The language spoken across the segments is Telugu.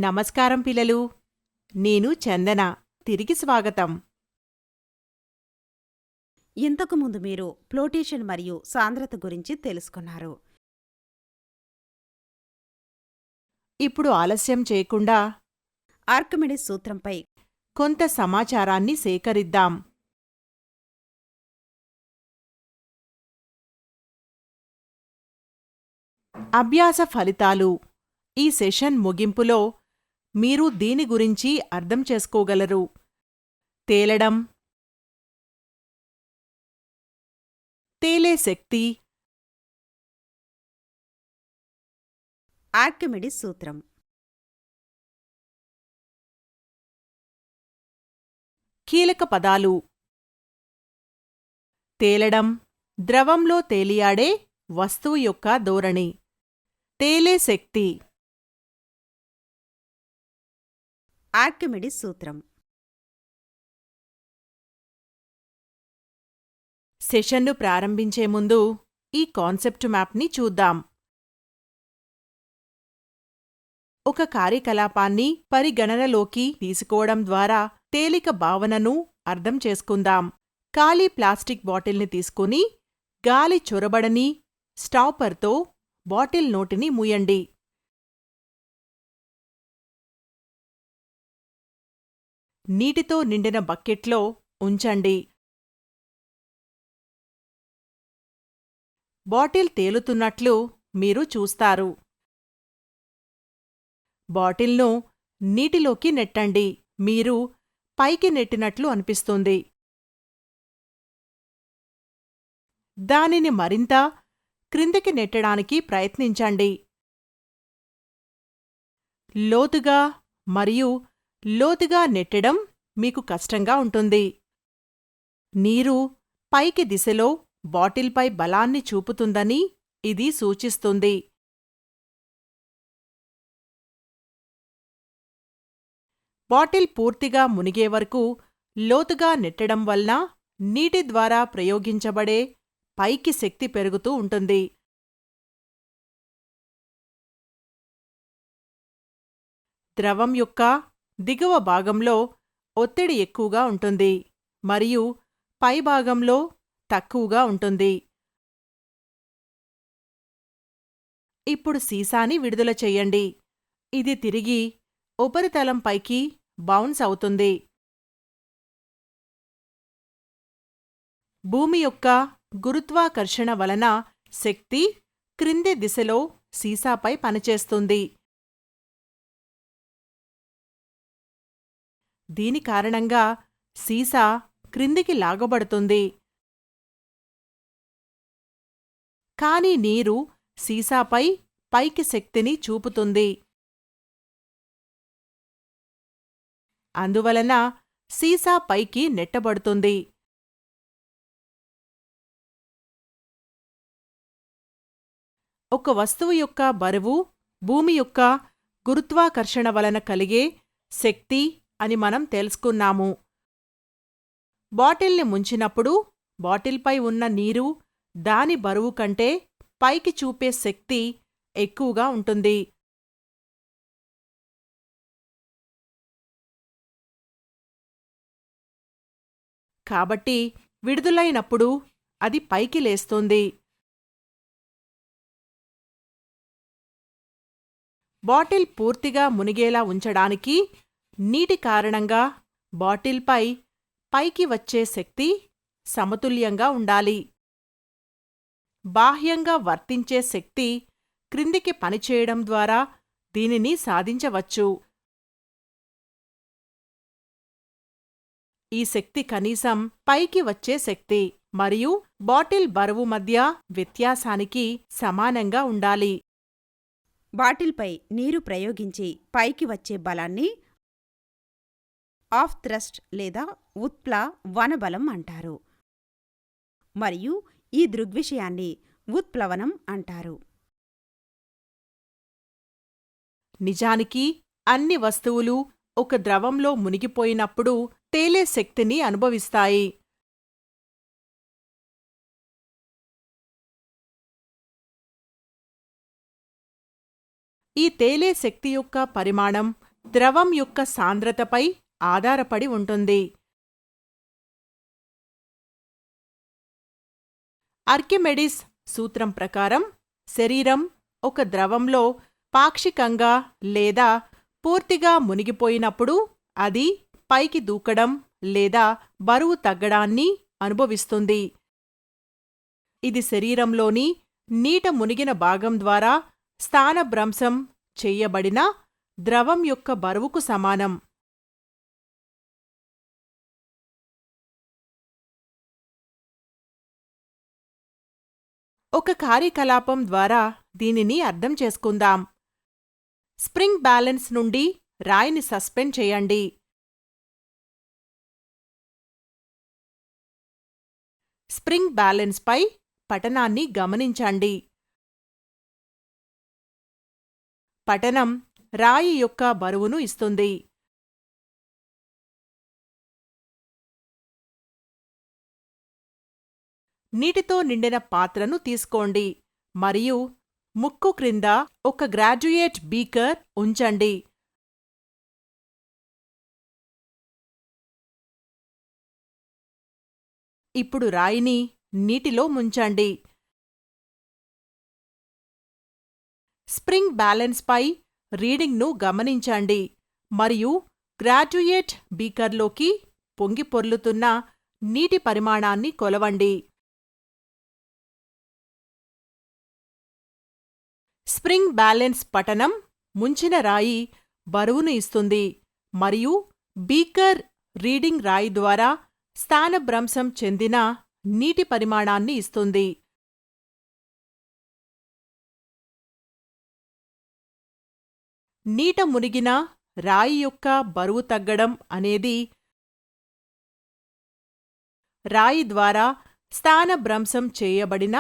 నమస్కారం పిల్లలు. నేను చందన. తిరిగి స్వాగతం. ఇంతకుముందు మీరు ఫ్లోటేషన్ మరియు సాంద్రత గురించి తెలుసుకున్నారు. ఇప్పుడు ఆలస్యం చేయకుండా ఆర్కిమిడిస్ సూత్రంపై కొంత సమాచారాన్ని సేకరిద్దాం. అభ్యాస ఫలితాలు. ఈ సెషన్ ముగింపులో మీరు దీని గురించి అర్థం చేసుకోగలరు. తేలడం, తేలే శక్తి, ఆర్కిమిడిస్ సూత్రం. కీలక పదాలు. తేలడం, ద్రవంలో తేలియాడే వస్తువు యొక్క ధోరణి. తేలే శక్తి. ఆర్కిమిడిస్ సూత్రం. సెషన్ను ప్రారంభించే ముందు ఈ కాన్సెప్ట్ మ్యాప్ని చూద్దాం. ఒక కార్యకలాపాన్ని పరిగణనలోకి తీసుకోవడం ద్వారా తేలిక భావనను అర్థం చేసుకుందాం. ఖాళీ ప్లాస్టిక్ బాటిల్ని తీసుకుని గాలి చొరబడని స్టాపర్తో బాటిల్ నోటిని మూయండి. నీటితో నిండిన బకెట్లో ఉంచండి. బాటిల్ తేలుతున్నట్లు మీరు చూస్తారు. బాటిల్ను నీటిలోకి నెట్టండి. మీరు పైకి నెట్టినట్లు అనిపిస్తుంది. దానిని మరింత క్రిందికి నెట్టడానికి ప్రయత్నించండి. లోతుగా మరియు లోతుగా నెట్టడం మీకు కష్టంగా ఉంటుంది. నీరు పైకి దిశలో బాటిల్పై బలాన్ని చూపుతుందని ఇది సూచిస్తుంది. బాటిల్ పూర్తిగా మునిగే వరకు లోతుగా నెట్టడం వలన నీటి ద్వారా ప్రయోగించబడే పైకి శక్తి పెరుగుతూ ఉంటుంది. ద్రవం యొక్క దిగువ భాగంలో ఒత్తిడి ఎక్కువగా ఉంటుంది మరియు పైభాగంలో తక్కువగా ఉంటుంది. ఇప్పుడు సీసాని విడుదల చెయ్యండి. ఇది తిరిగి ఉపరితలంపైకి బౌన్స్ అవుతుంది. భూమి యొక్క గురుత్వాకర్షణ వలన శక్తి క్రింది దిశలో సీసాపై పనిచేస్తుంది. దీని కారణంగా సీసా క్రిందికి లాగబడుతుంది. కానీ నీరు సీసాపై పైకి శక్తిని చూపుతుంది. అందువలన సీసా పైకి నెట్టబడుతుంది. ఒక వస్తువు యొక్క బరువు భూమి యొక్క గురుత్వాకర్షణ వలన కలిగే శక్తి అని మనం తెలుసుకున్నాము. బాటిల్ని ముంచినప్పుడు బాటిల్పై ఉన్న నీరు దాని బరువు కంటే పైకి చూపే శక్తి ఎక్కువగా ఉంటుంది. కాబట్టి విడుదలైనప్పుడు అది పైకి లేస్తుంది. బాటిల్ పూర్తిగా మునిగేలా ఉంచడానికి నీటి కారణంగా బాటిల్పై పైకి వచ్చే శక్తి సమతుల్యంగా ఉండాలి. బాహ్యంగా వర్తించే శక్తి క్రిందికి పనిచేయడం ద్వారా దీనిని సాధించవచ్చు. ఈ శక్తి కనీసం పైకి వచ్చే శక్తి మరియు బాటిల్ బరువు మధ్య వ్యత్యాసానికి సమానంగా ఉండాలి. బాటిల్పై నీరు ప్రయోగించి పైకి వచ్చే బలాన్ని ఆఫ్ థ్రస్ట్ లేదా ఉత్ప్లవన అంటారు మరియు ఈ దృగ్విషయాన్ని ఉత్ప్లవనం అంటారు. నిజానికి అన్ని వస్తువులు ఒక ద్రవంలో మునిగిపోయినప్పుడు తేలే శక్తిని అనుభవిస్తాయి. ఈ తేలే శక్తి యొక్క పరిమాణం ద్రవం యొక్క సాంద్రతపై ఆధారపడి ఉంటుంది. ఆర్కిమెడిస్ సూత్రం ప్రకారం శరీరం ఒక ద్రవంలో పాక్షికంగా లేదా పూర్తిగా మునిగిపోయినప్పుడు అది పైకి దూకడం లేదా బరువు తగ్గడాన్ని అనుభవిస్తుంది. ఇది శరీరంలోని నీట మునిగిన భాగం ద్వారా స్థానభ్రంశం చెయ్యబడిన ద్రవం యొక్క బరువుకు సమానం. ఒక కార్యకలాపం ద్వారా దీనిని అర్థం చేసుకుందాం. స్ప్రింగ్ బ్యాలెన్స్ నుండి రాయిని సస్పెండ్ చేయండి. స్ప్రింగ్ బ్యాలెన్స్పై పఠనాన్ని గమనించండి. పఠనం రాయి యొక్క బరువును ఇస్తుంది. నీటితో నిండిన పాత్రను తీసుకోండి మరియు ముక్కు క్రింద ఒక గ్రాడ్యుయేట్ బీకర్ ఉంచండి. ఇప్పుడు రాయిని నీటిలో ముంచండి. స్ప్రింగ్ బ్యాలెన్స్పై రీడింగ్ను గమనించండి మరియు గ్రాడ్యుయేట్ బీకర్లోకి పొంగిపొర్లుతున్న నీటి పరిమాణాన్ని కొలవండి. స్ప్రింగ్ బ్యాలెన్స్ పఠనం ముంచిన రాయి బరువును ఇస్తుంది మరియు బీకర్ రీడింగ్ రాయి ద్వారా స్థానభ్రంశం చెందిన నీటి పరిమాణాన్ని ఇస్తుంది. నీట మునిగిన రాయి యొక్క బరువు తగ్గడం అనేది రాయి ద్వారా స్థానభ్రంశం చేయబడిన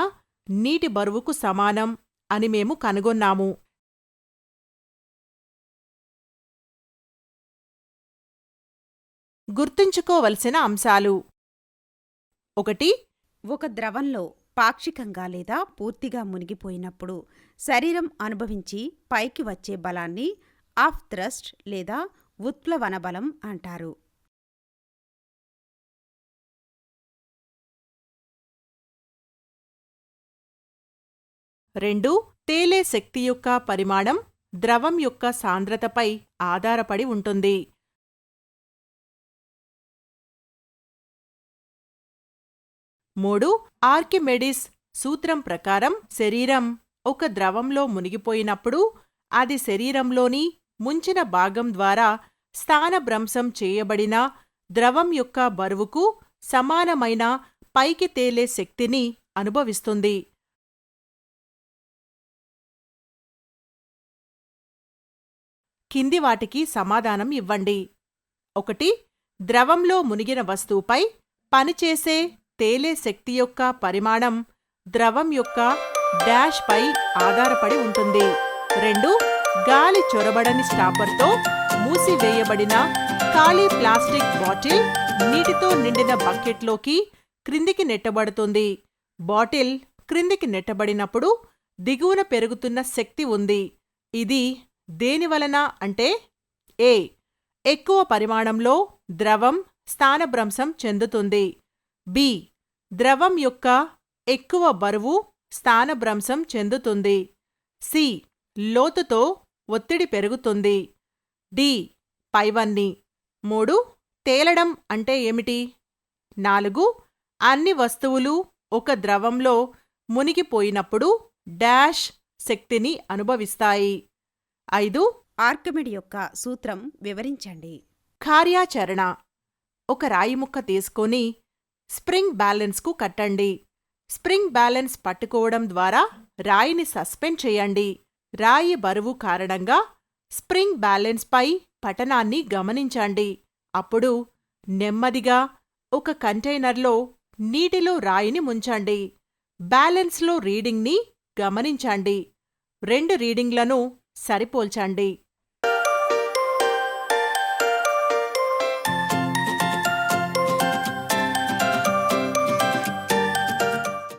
నీటి బరువుకు సమానం అని మేము కనుగొన్నాము. గుర్తుంచుకోవలసిన అంశాలు: 1. ఒక ద్రవంలో పాక్షికంగా లేదా పూర్తిగా మునిగిపోయినప్పుడు శరీరం అనుభవించి పైకి వచ్చే బలాన్ని ఆఫ్ థ్రస్ట్ లేదా ఉత్ప్లవన బలం అంటారు. 2. తేలే శక్తి యొక్క పరిమాణం ద్రవం యొక్క సాంద్రతపై ఆధారపడి ఉంటుంది. 3. ఆర్కిమెడిస్ సూత్రం ప్రకారం శరీరం ఒక ద్రవంలో మునిగిపోయినప్పుడు అది శరీరంలోని ముంచిన భాగం ద్వారా స్థానభ్రంశం చేయబడిన ద్రవం యొక్క బరువుకు సమానమైన పైకి తేలే శక్తిని అనుభవిస్తుంది. కింది వాటికి సమాధానం ఇవ్వండి. 1. ద్రవంలో మునిగిన వస్తువుపై పనిచేసే తేలే శక్తి యొక్క పరిమాణం ద్రవం యొక్క డాష్ పై ఆధారపడి ఉంటుంది. 2. గాలి చొరబడని స్టాపర్తో మూసివేయబడిన ఖాళీ ప్లాస్టిక్ బాటిల్ నీటితో నిండిన బకెట్లోకి క్రిందికి నెట్టబడుతుంది. బాటిల్ క్రిందికి నెట్టబడినప్పుడు దిగువన పెరుగుతున్న శక్తి ఉంది. ఇది దేనివలన అంటే ఏ. ఎక్కువ పరిమాణంలో ద్రవం స్థానభ్రంశం చెందుతుంది. బి. ద్రవం యొక్క ఎక్కువ బరువు స్థానభ్రంశం చెందుతుంది. సి. లోతుతో ఒత్తిడి పెరుగుతుంది. డి. పైవన్నీ. 3. తేలడం అంటే ఏమిటి? 4. అన్ని వస్తువులు ఒక ద్రవంలో మునిగిపోయినప్పుడు డాష్ శక్తిని అనుభవిస్తాయి. 5. ఆర్కిమెడ్ యొక్క సూత్రం వివరించండి. కార్యాచరణ: ఒక రాయి ముక్క తీసుకొని స్ప్రింగ్ బ్యాలెన్స్కు కట్టండి. స్ప్రింగ్ బ్యాలెన్స్ పట్టుకోవడం ద్వారా రాయిని సస్పెండ్ చేయండి. రాయి బరువు కారణంగా స్ప్రింగ్ బ్యాలెన్స్పై పఠనాన్ని గమనించండి. అప్పుడు నెమ్మదిగా ఒక కంటైనర్లో నీటిలో రాయిని ముంచండి. బ్యాలెన్స్లో రీడింగ్ని గమనించండి. 2 రీడింగ్లను సరిపోల్చండి.